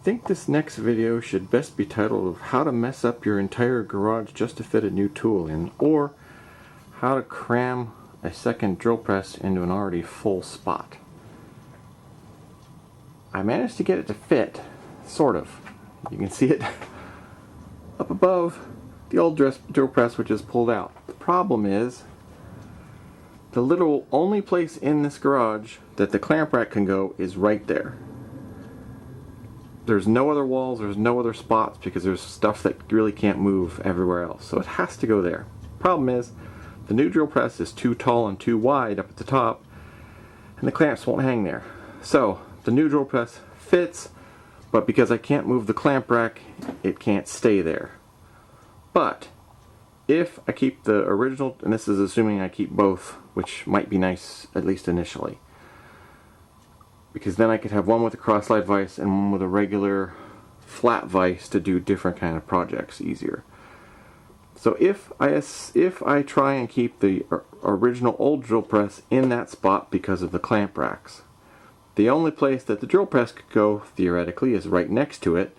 think this next video should best be titled How to Mess Up Your Entire Garage Just to Fit a New Tool In, or How to Cram a Second Drill Press into an Already Full Spot. I managed to get it to fit, sort of. You can see it up above the old drill press, which is pulled out. The problem is, the literal only place in this garage that the clamp rack can go is right there. There's no other walls, there's no other spots, because there's stuff that really can't move everywhere else. So it has to go there. Problem is, the new drill press is too tall and too wide up at the top, and the clamps won't hang there. So the new drill press fits, but because I can't move the clamp rack, it can't stay there. But if I keep the original, and this is assuming I keep both, which might be nice at least initially, because then I could have one with a cross-slide vise and one with a regular flat vise to do different kind of projects easier. So if I try and keep the original old drill press in that spot because of the clamp racks, the only place that the drill press could go theoretically is right next to it.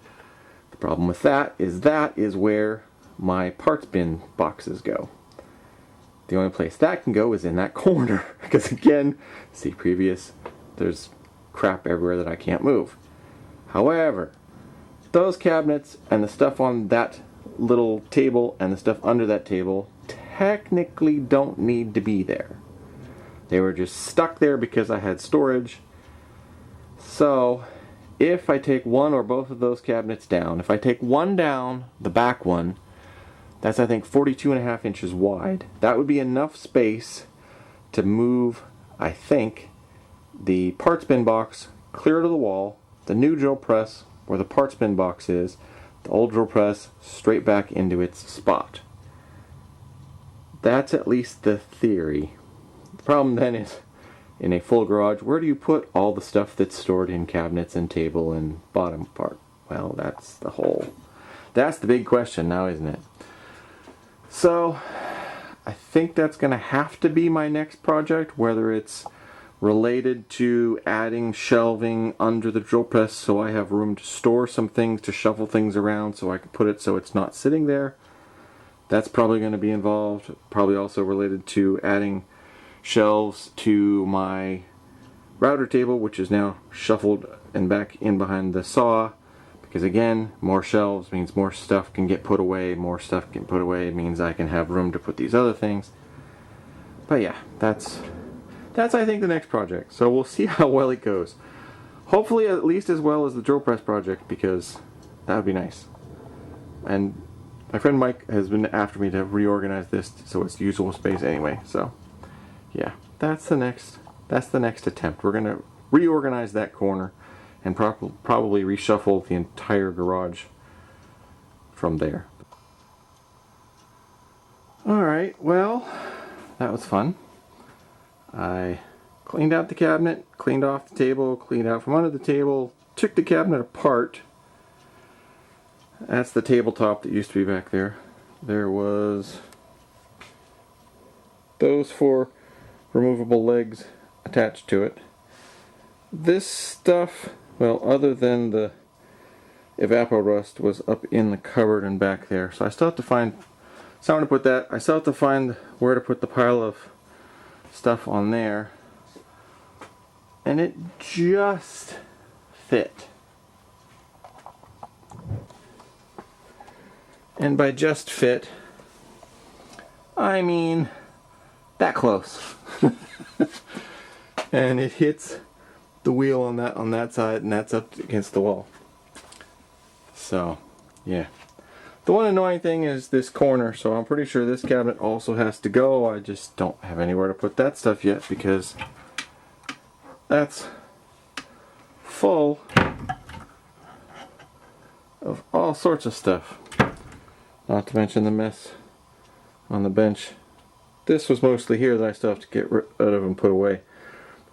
The problem with that is where my parts bin boxes go. The only place that can go is in that corner, because again, see previous, there's crap everywhere that I can't move. However, those cabinets and the stuff on that little table and the stuff under that table technically don't need to be there. They were just stuck there because I had storage. So if I take one or both of those cabinets down, if I take one down, the back one, that's I think 42.5 inches wide, that would be enough space to move, I think, the parts bin box clear to the wall, the new drill press where the parts bin box is, the old drill press straight back into its spot. That's at least the theory. The problem then is, in a full garage, where do you put all the stuff that's stored in cabinets and table and bottom part? Well, that's the big question now, isn't it? So I think that's going to have to be my next project, whether it's related to adding shelving under the drill press so I have room to store some things, to shuffle things around so I can put it so it's not sitting there. That's probably going to be involved. Probably also related to adding shelves to my router table, which is now shuffled and back in behind the saw, because again, more shelves means more stuff can get put away. More stuff can put away means I can have room to put these other things. But yeah, that's I think the next project. So we'll see how well it goes. Hopefully at least as well as the drill press project, because that would be nice. And my friend Mike has been after me to reorganize this so it's usable space anyway. So yeah, that's the next attempt. We're gonna reorganize that corner and probably reshuffle the entire garage from there. Alright, well, that was fun. I cleaned out the cabinet, cleaned off the table, cleaned out from under the table, took the cabinet apart. That's the tabletop that used to be back there. There was those 4 removable legs attached to it. This stuff, well, other than the evapor rust, was up in the cupboard and back there. So I still have to find somewhere to put that. I still have to find where to put the pile of stuff on there. And it just fit. And by just fit, I mean that close. And it hits the wheel on that side, and that's up against the wall. So yeah, the one annoying thing is this corner, so I'm pretty sure this cabinet also has to go. I just don't have anywhere to put that stuff yet, because that's full of all sorts of stuff, not to mention the mess on the bench. This was mostly here that I still have to get rid of and put away.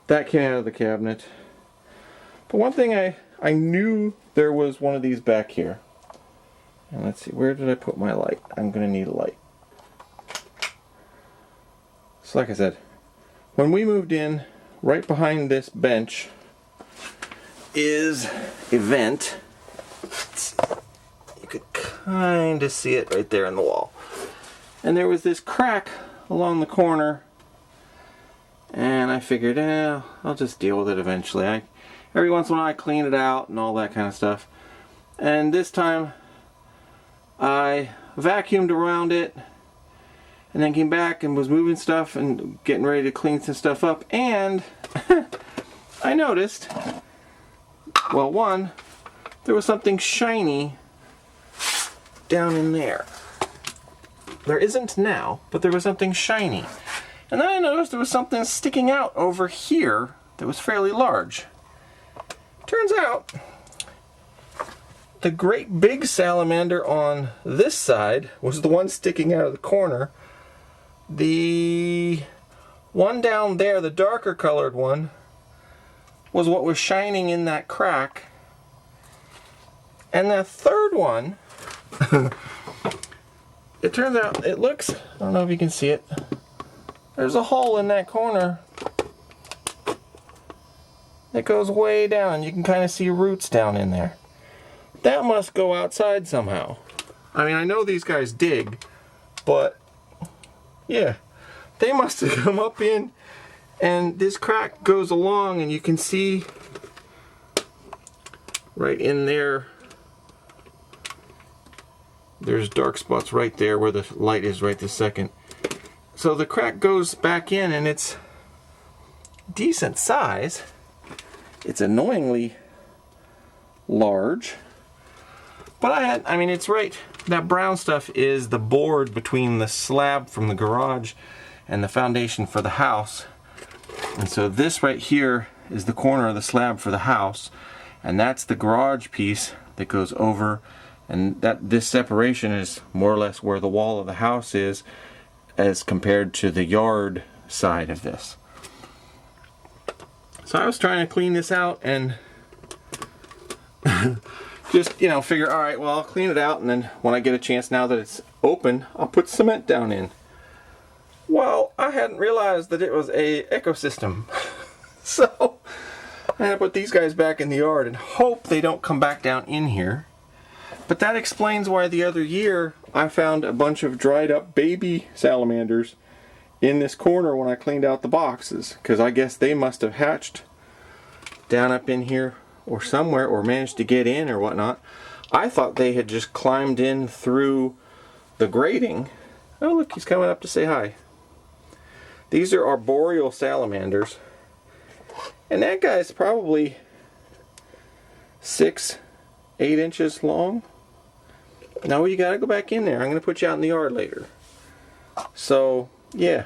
That came out of the cabinet. But one thing I knew there was one of these back here. And let's see, where did I put my light? I'm going to need a light. So like I said, when we moved in, right behind this bench is a vent kind of see it right there in the wall. And there was this crack along the corner, and I figured, I'll just deal with it eventually. Every once in a while I clean it out and all that kind of stuff. And this time I vacuumed around it and then came back and was moving stuff and getting ready to clean some stuff up, and I noticed, well, one, there was something shiny down in there. There isn't now, but there was something shiny. And then I noticed there was something sticking out over here that was fairly large. Turns out, the great big salamander on this side was the one sticking out of the corner. The one down there, the darker colored one, was what was shining in that crack. And the third one, it turns out, it looks, I don't know if you can see it, there's a hole in that corner that goes way down. You can kind of see roots down in there. That must go outside somehow. I mean, I know these guys dig, but yeah, they must have come up in, and this crack goes along, and you can see right in there, there's dark spots right there where the light is right this second. So the crack goes back in, and it's decent size. It's annoyingly large. But I mean, it's right, that brown stuff is the board between the slab from the garage and the foundation for the house. And so this right here is the corner of the slab for the house, and that's the garage piece that goes over, and this separation is more or less where the wall of the house is as compared to the yard side of this. So I was trying to clean this out and just, figure, all right, well, I'll clean it out, and then when I get a chance, now that it's open, I'll put cement down in. Well, I hadn't realized that it was a ecosystem. So I had to put these guys back in the yard and hope they don't come back down in here. But that explains why the other year I found a bunch of dried up baby salamanders in this corner when I cleaned out the boxes, because I guess they must have hatched down up in here or somewhere, or managed to get in or whatnot. I thought they had just climbed in through the grating. Oh, look, he's coming up to say hi. These are arboreal salamanders, and that guy's probably 6-8 inches long. Now you gotta go back in there. I'm gonna put you out in the yard later. So yeah,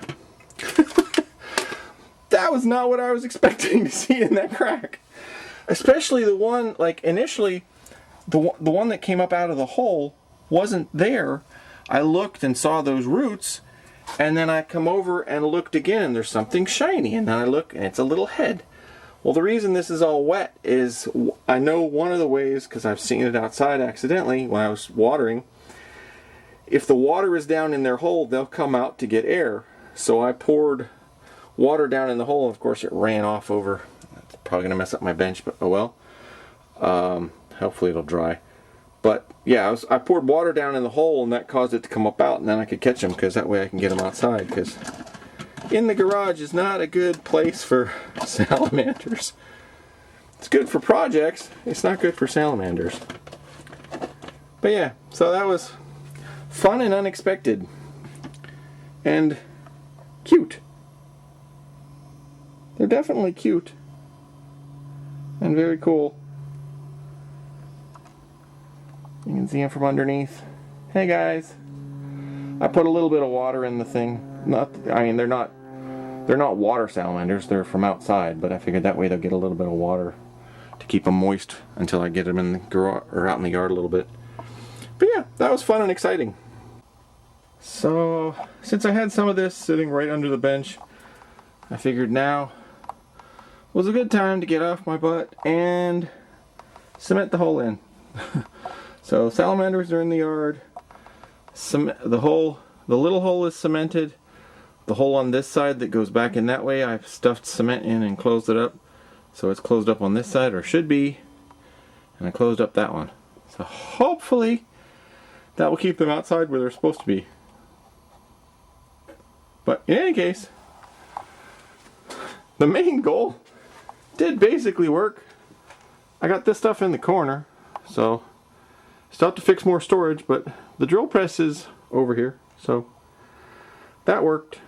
that was not what I was expecting to see in that crack. Especially the one, like initially, the one that came up out of the hole wasn't there. I looked and saw those roots, and then I come over and looked again, and there's something shiny, and then I look and it's a little head. Well, the reason this is all wet is, I know one of the ways, because I've seen it outside accidentally when I was watering, if the water is down in their hole, they'll come out to get air. So I poured water down in the hole, and of course it ran off over. It's probably going to mess up my bench, but oh well. Hopefully it'll dry. But yeah, I poured water down in the hole, and that caused it to come up out, and then I could catch them, because that way I can get them outside, because in the garage is not a good place for salamanders. It's good for projects, it's not good for salamanders. But yeah, so that was fun and unexpected. And cute. They're definitely cute. And very cool. You can see them from underneath. Hey guys. I put a little bit of water in the thing. They're not water salamanders, they're from outside, but I figured that way they'll get a little bit of water to keep them moist until I get them in the garage or out in the yard a little bit. But yeah, that was fun and exciting. So, since I had some of this sitting right under the bench, I figured now was a good time to get off my butt and cement the hole in. So salamanders are in the yard. The little hole is cemented. The hole on this side that goes back in that way, I've stuffed cement in and closed it up. So it's closed up on this side, or should be. And I closed up that one. So hopefully That will keep them outside where they're supposed to be. But in any case, the main goal did basically work. I got this stuff in the corner, so still have to fix more storage, but the drill press is over here, so that worked.